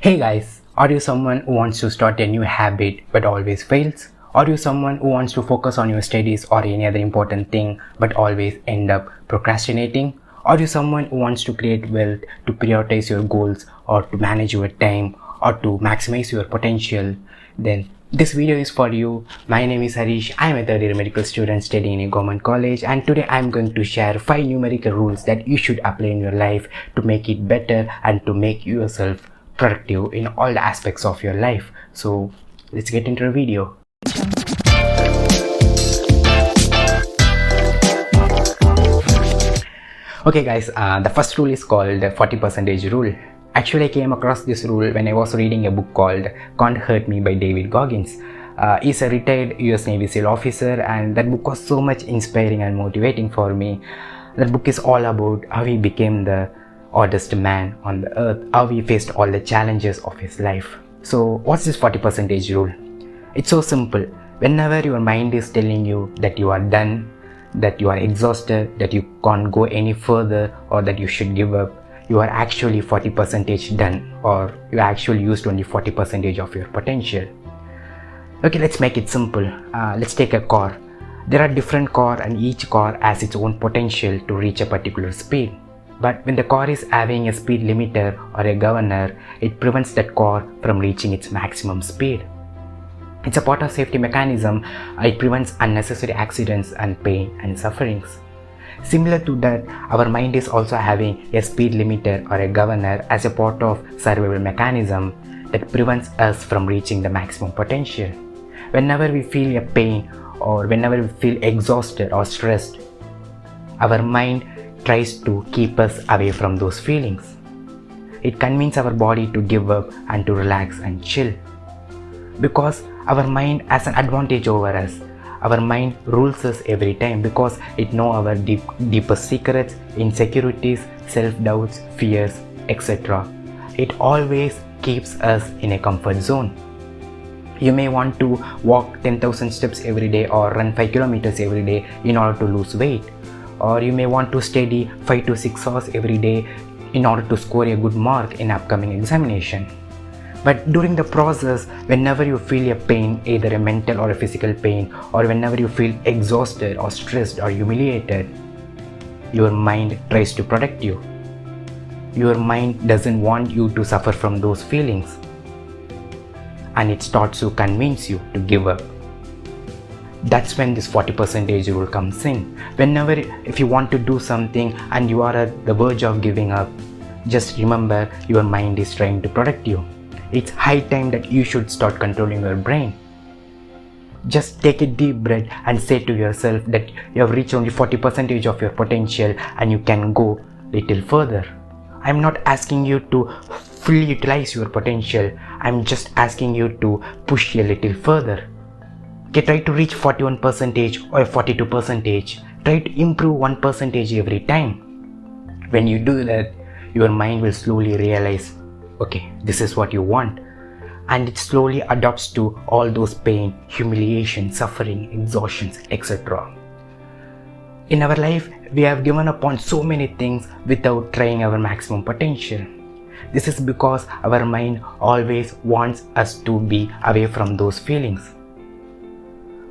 Hey guys, are you someone who wants to start a new habit but always fails? Are you someone who wants to focus on your studies or any other important thing but always end up procrastinating? Are you someone who wants to create wealth, to prioritize your goals, or to manage your time, or to maximize your potential? Then this video is for you. My name is Harish. I am a third year medical student studying in a government college, and today I am going to share 5 numerical rules that you should apply in your life to make it better and to make yourself productive in all the aspects of your life. So let's get into the video. Okay guys, the first rule is called the 40% rule. Actually, I came across this rule when I was reading a book called Can't Hurt Me by David Goggins. He's a retired US Navy SEAL officer, and that book was so much inspiring and motivating for me. That book is all about how he became the oddest man on the earth, how he faced all the challenges of his life. So what's this 40% rule? It's so simple. Whenever your mind is telling you that you are done, that you are exhausted, that you can't go any further, or that you should give up, you are actually 40% done, or you actually used only 40% of your potential. Okay, let's make it simple. Let's take a car. There are different cars, and each car has its own potential to reach a particular speed. But when the car is having a speed limiter or a governor, it prevents that car from reaching its maximum speed. It's a part of safety mechanism. It prevents unnecessary accidents and pain and sufferings. Similar to that, our mind is also having a speed limiter or a governor as a part of survival mechanism that prevents us from reaching the maximum potential. Whenever we feel a pain or whenever we feel exhausted or stressed, our mind tries to keep us away from those feelings. It convinces our body to give up and to relax and chill. Because our mind has an advantage over us. Our mind rules us every time because it knows our deepest secrets, insecurities, self-doubts, fears, etc. It always keeps us in a comfort zone. You may want to walk 10,000 steps every day or run 5 kilometers every day in order to lose weight. Or you may want to study 5 to 6 hours every day in order to score a good mark in upcoming examination. But during the process, whenever you feel a pain, either a mental or a physical pain, or whenever you feel exhausted or stressed or humiliated, your mind tries to protect you. Your mind doesn't want you to suffer from those feelings, and it starts to convince you to give up. That's when this 40% rule comes in. Whenever if you want to do something and you are at the verge of giving up, just remember your mind is trying to protect you. It's high time that you should start controlling your brain. Just take a deep breath and say to yourself that you have reached only 40% of your potential and you can go little further. I'm not asking you to fully utilize your potential. I'm just asking you to push a little further. Okay, try to reach 41% or 42%. Try to improve 1% every time. When you do that, your mind will slowly realize, okay, this is what you want. And it slowly adapts to all those pain, humiliation, suffering, exhaustions, etc. In our life, we have given up on so many things without trying our maximum potential. This is because our mind always wants us to be away from those feelings,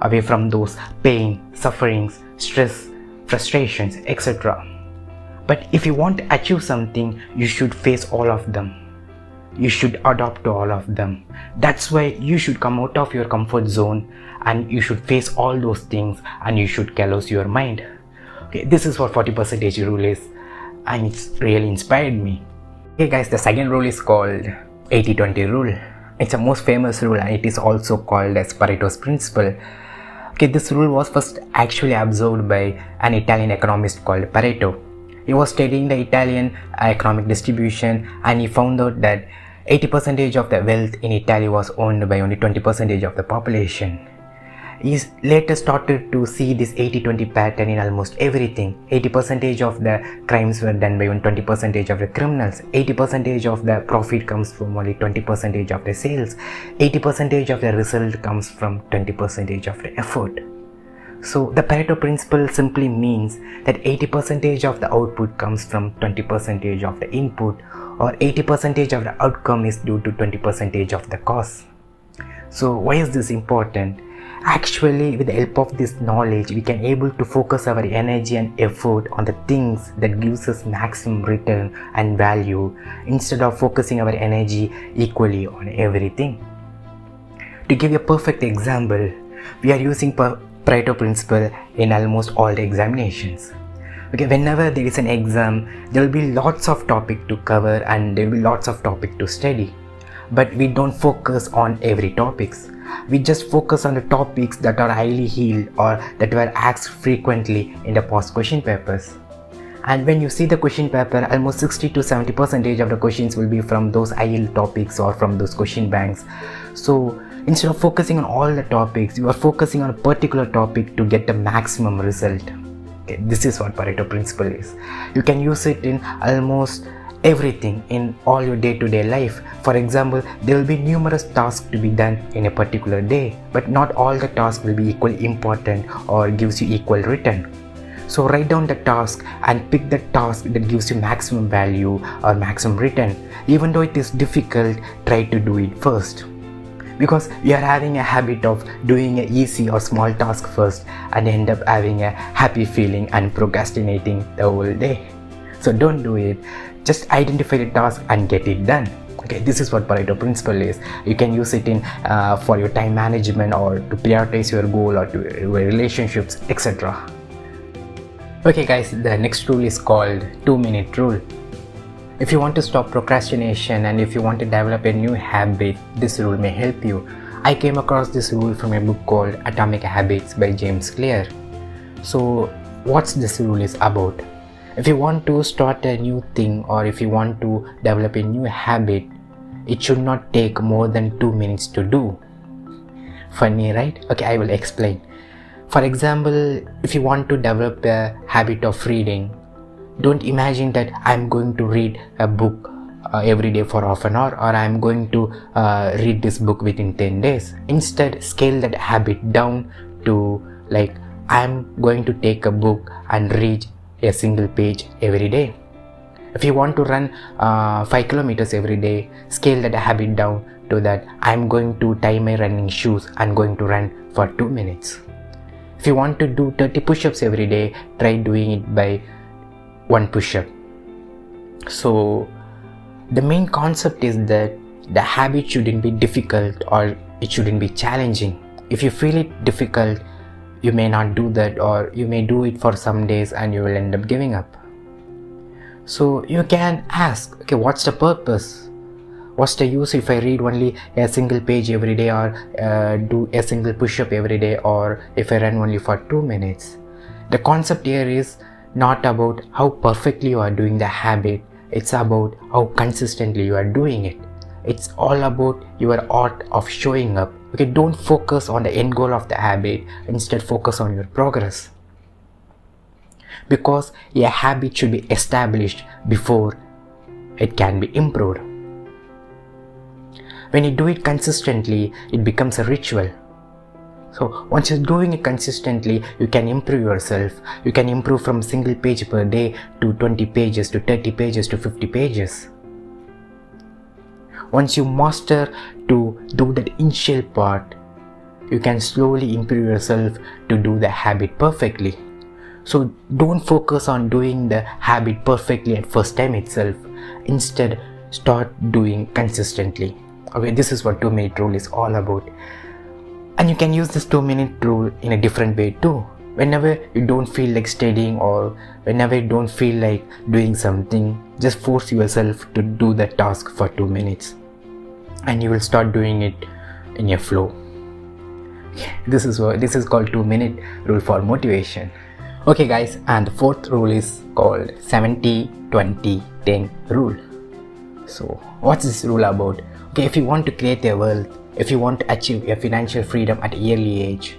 away from those pain, sufferings, stress, frustrations, etc. But if you want to achieve something, you should face all of them. You should adapt to all of them. That's why you should come out of your comfort zone and you should face all those things and you should callous your mind. Okay, this is what 40% rule is, and it's really inspired me. Okay guys, the second rule is called 80-20 rule. It's a most famous rule and it is also called as Pareto's principle. Okay, this rule was first actually observed by an Italian economist called Pareto. He was studying the Italian economic distribution and he found out that 80% of the wealth in Italy was owned by only 20% of the population. He later started to see this 80-20 pattern in almost everything. 80% of the crimes were done by only 20% of the criminals. 80% of the profit comes from only 20% of the sales. 80% of the result comes from 20% of the effort. So the Pareto principle simply means that 80% of the output comes from 20% of the input, or 80% of the outcome is due to 20% of the cause. So why is this important? Actually, with the help of this knowledge, we can able to focus our energy and effort on the things that gives us maximum return and value instead of focusing our energy equally on everything. To give you a perfect example, we are using Pareto principle in almost all the examinations. Okay, whenever there is an exam, there will be lots of topic to cover and there will be lots of topic to study. But we don't focus on every topics. We just focus on the topics that are highly healed or that were asked frequently in the past question papers. And when you see the question paper, almost 60 to 70% of the questions will be from those high-yield topics or from those question banks. So instead of focusing on all the topics, you are focusing on a particular topic to get the maximum result. Okay, this is what Pareto principle is. You can use it in almost everything in all your day-to-day life. For example, there will be numerous tasks to be done in a particular day, but not all the tasks will be equally important or gives you equal return. So write down the task and pick the task that gives you maximum value or maximum return. Even though it is difficult, try to do it first. Because we are having a habit of doing an easy or small task first and end up having a happy feeling and procrastinating the whole day. So don't do it. Just identify the task and get it done. Okay, this is what Pareto principle is. You can use it in for your time management or to prioritize your goal or to your relationships, etc. Okay guys, the next rule is called 2-minute rule. If you want to stop procrastination and if you want to develop a new habit, this rule may help you. I came across this rule from a book called Atomic Habits by James Clear. So what's this rule is about? If you want to start a new thing or if you want to develop a new habit, it should not take more than 2 minutes to do. Funny, right? Okay, I will explain. For example, if you want to develop a habit of reading, don't imagine that I'm going to read a book every day for half an hour or I'm going to read this book within 10 days. Instead, scale that habit down to like I'm going to take a book and read a single page every day. If you want to run 5 kilometers every day, scale that habit down to that I'm going to tie my running shoes and going to run for 2 minutes. If you want to do 30 push-ups every day, try doing it by 1 push-up. So the main concept is that the habit shouldn't be difficult or it shouldn't be challenging. If you feel it difficult, you may not do that or you may do it for some days and you will end up giving up. So you can ask, okay, what's the purpose? What's the use if I read only a single page every day or do a single push-up every day or if I run only for 2 minutes? The concept here is not about how perfectly you are doing the habit, it's about how consistently you are doing it. It's all about your art of showing up. Okay, don't focus on the end goal of the habit, instead focus on your progress. Because a habit should be established before it can be improved. When you do it consistently, it becomes a ritual. So once you're doing it consistently, you can improve yourself. You can improve from single page per day to 20 pages to 30 pages to 50 pages. Once you master to do that initial part, you can slowly improve yourself to do the habit perfectly. So don't focus on doing the habit perfectly at first time itself. Instead, start doing consistently. Okay, this is what 2-minute rule is all about. And you can use this 2-minute rule in a different way too. Whenever you don't feel like studying or whenever you don't feel like doing something, just force yourself to do the task for 2 minutes. And you will start doing it in your flow. This is called 2-minute rule for motivation. Okay guys, and the 4th rule is called 70-20-10 rule. So what's this rule about? Okay, if you want to create a wealth, if you want to achieve your financial freedom at an early age,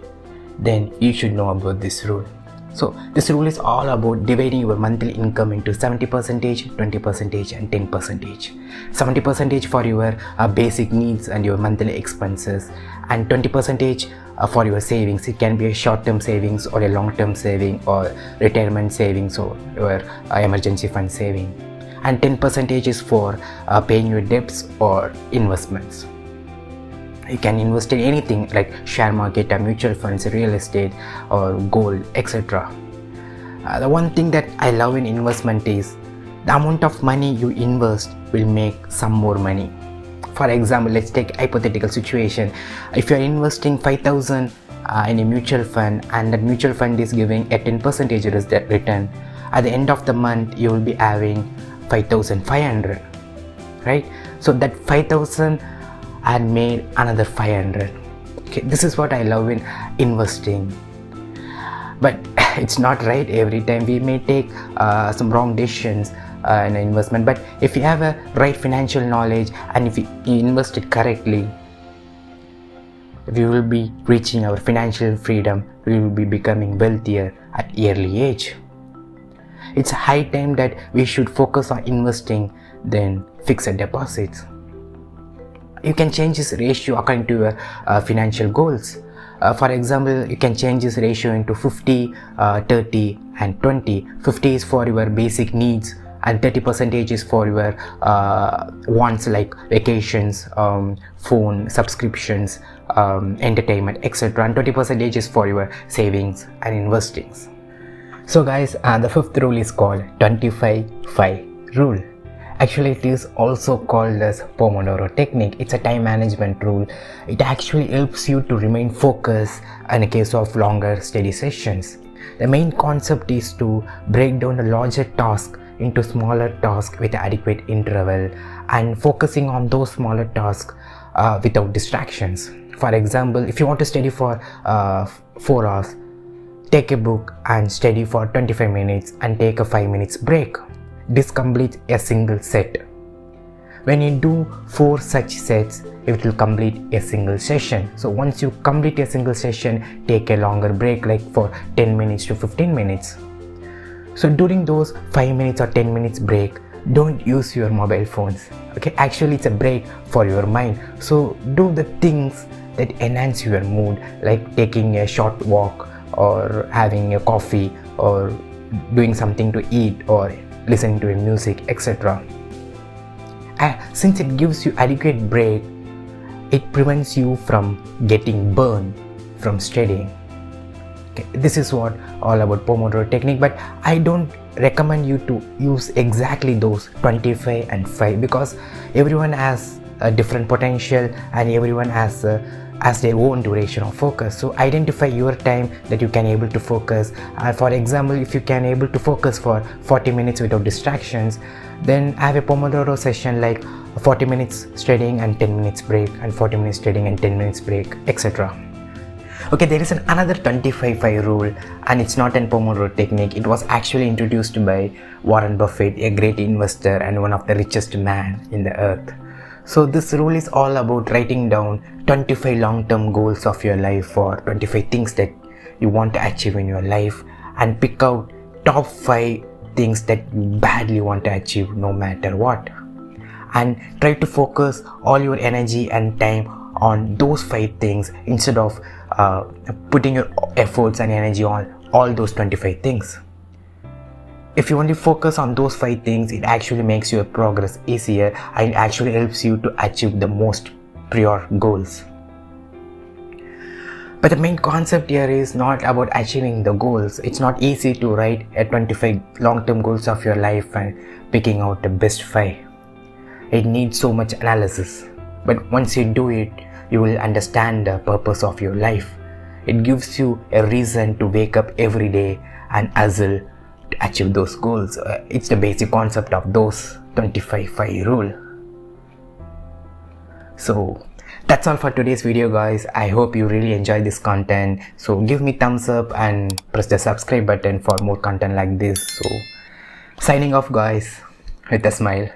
then you should know about this rule. So this rule is all about dividing your monthly income into 70%, 20% and 10%. 70% for your basic needs and your monthly expenses, and 20% for your savings. It can be a short-term savings or a long-term saving or retirement savings or your emergency fund saving. and 10% is for paying your debts or investments. You can invest in anything like share market or mutual funds, real estate or gold, etc. The one thing that I love in investment is the amount of money you invest will make some more money. For example, let's take a hypothetical situation. If you are investing 5,000 in a mutual fund and that mutual fund is giving a 10% return, at the end of the month you will be having 5,500, right? So that 5,000 had made another 500. Okay, this is what I love in investing. But it's not right every time. We may take some wrong decisions in investment, but if you have a right financial knowledge and if you invest it correctly, we will be reaching our financial freedom. We will be becoming wealthier at early age. It's high time that we should focus on investing than fixed deposits. You can change this ratio according to your financial goals. For example, you can change this ratio into 50, 30 and 20. 50 is for your basic needs and 30% is for your wants like vacations, phone subscriptions, entertainment, etc. and 20% is for your savings and investings. So guys, the fifth rule is called 25-5 rule. Actually, it is also called as Pomodoro technique. It's a time management rule. It actually helps you to remain focused in a case of longer steady sessions. The main concept is to break down a larger task into smaller tasks with adequate interval and focusing on those smaller tasks without distractions. For example, if you want to study for 4 hours, take a book and study for 25 minutes and take a 5 minutes break. This completes a single set. When you do 4 such sets, it will complete a single session. So once you complete a single session, take a longer break like for 10 minutes to 15 minutes. So during those 5 minutes or 10 minutes break, don't use your mobile phones. Okay, actually it's a break for your mind. So do the things that enhance your mood, like taking a short walk or having a coffee or doing something to eat or listening to a music, etc. Since it gives you adequate break, it prevents you from getting burned from studying. Okay, this is what all about Pomodoro technique, but I don't recommend you to use exactly those 25 and 5 because everyone has a different potential and everyone has their own duration of focus. So identify your time that you can able to focus. For example, if you can able to focus for 40 minutes without distractions, then have a Pomodoro session like 40 minutes studying and 10 minutes break and 40 minutes studying and 10 minutes break, etc. Okay, there is another 25-5 rule and it's not a Pomodoro technique. It was actually introduced by Warren Buffett, a great investor and one of the richest man in the earth. So this rule is all about writing down 25 long-term goals of your life or 25 things that you want to achieve in your life and pick out top 5 things that you badly want to achieve no matter what. And try to focus all your energy and time on those 5 things instead of putting your efforts and energy on all those 25 things. If you only focus on those 5 things, it actually makes your progress easier and it actually helps you to achieve the most prior goals. But the main concept here is not about achieving the goals. It's not easy to write a 25 long-term goals of your life and picking out the best 5. It needs so much analysis. But once you do it, you will understand the purpose of your life. It gives you a reason to wake up every day and hustle to achieve those goals. It's the basic concept of those 25-5 rule. So that's all for today's video, guys. I hope you really enjoyed this content. So give me thumbs up and press the subscribe button for more content like this. So signing off, guys, with a smile.